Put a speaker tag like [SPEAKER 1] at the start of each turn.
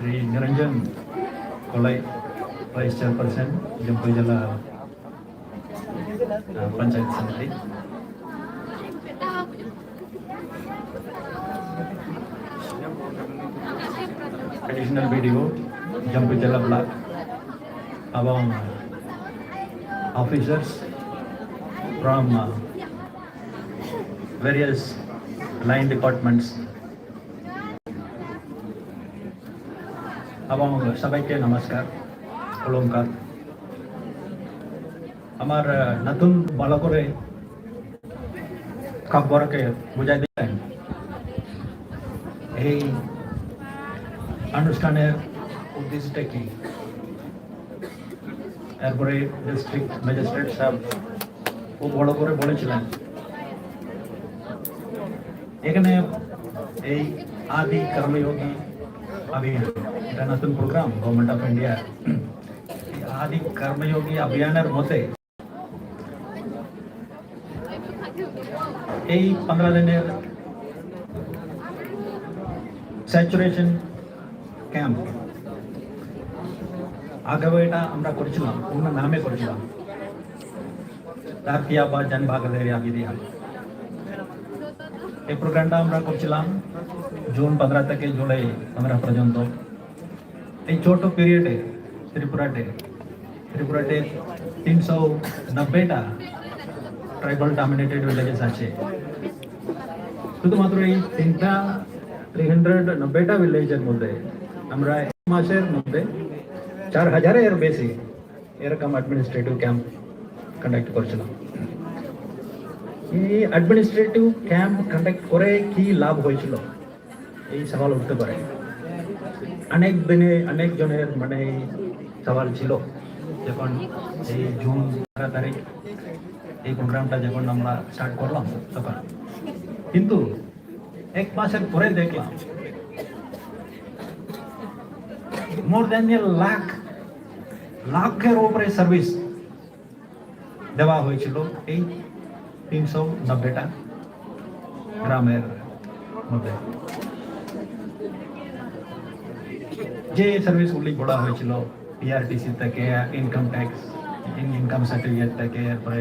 [SPEAKER 1] শ্রী নিরঞ্জন কলাই, vice chairperson Jampui জেলা पंचायत समिति, एडिशनल वीडियो जम्पी जिला ब्लॉक एवं officers from various line departments एवं सबाई के नमस्कार ओलंकार আমার নতুন ভালো করে খবরকে বুঝাই দিলেন এই অনুষ্ঠানের উদ্দেশ্যটা কি। এরপরে ডিস্ট্রিক্ট ম্যাজিস্ট্রেট সাহেব খুব বড় করে বলেছিলেন এখানে এই আদি কর্মযোগী অভিযান, এটা নতুন প্রোগ্রাম গভর্নমেন্ট অফ ইন্ডিয়া। আদি কর্মযোগী অভিযানের মধ্যে এই 15 দিনের স্যাচুরেশন ক্যাম্প আগেও এটা আমরা করেছিলাম, অন্য নামে করেছিলাম, রাতিয়া বা জন ভাগিদারি অভিযান। এই প্রোগ্রামটা আমরা করছিলাম জুন 15 থেকে জুলাই 15 পর্যন্ত। এই ছোট পিরিয়ডে ত্রিপুরাতে 390টা ট্রাইবাল ডমিনেটেড ভিলেজেস আছে। শুধুমাত্র এই 390টা ভিলেজের মধ্যে আমরা এক মাসের মধ্যে 4000-এর বেশি এরকম অ্যাডমিনিস্ট্রেটিভ ক্যাম্প কন্ডাক্ট করছিলাম। এই অ্যাডমিনিস্ট্রেটিভ ক্যাম্প কন্ডাক্ট করে কি লাভ হয়েছিল এই সওয়াল উঠতে পারে। অনেক দিনে অনেক জনের মানে সওয়াল ছিল যখন এই জুন 15 তারিখ এই প্রোগ্রামটা যখন আমরা স্টার্ট করলাম তখন। কিন্তু এক মাসের পরে দেখলাম মোর দেন লাখের উপরে সার্ভিস দেওয়া হয়েছিল এই 390টা গ্রামের মধ্যে। যে সার্ভিসগুলি বলা হয়েছিল PRTC থেকে, ইনকাম ট্যাক্স, ইনকাম সার্টিফিকেট থেকে, এরপরে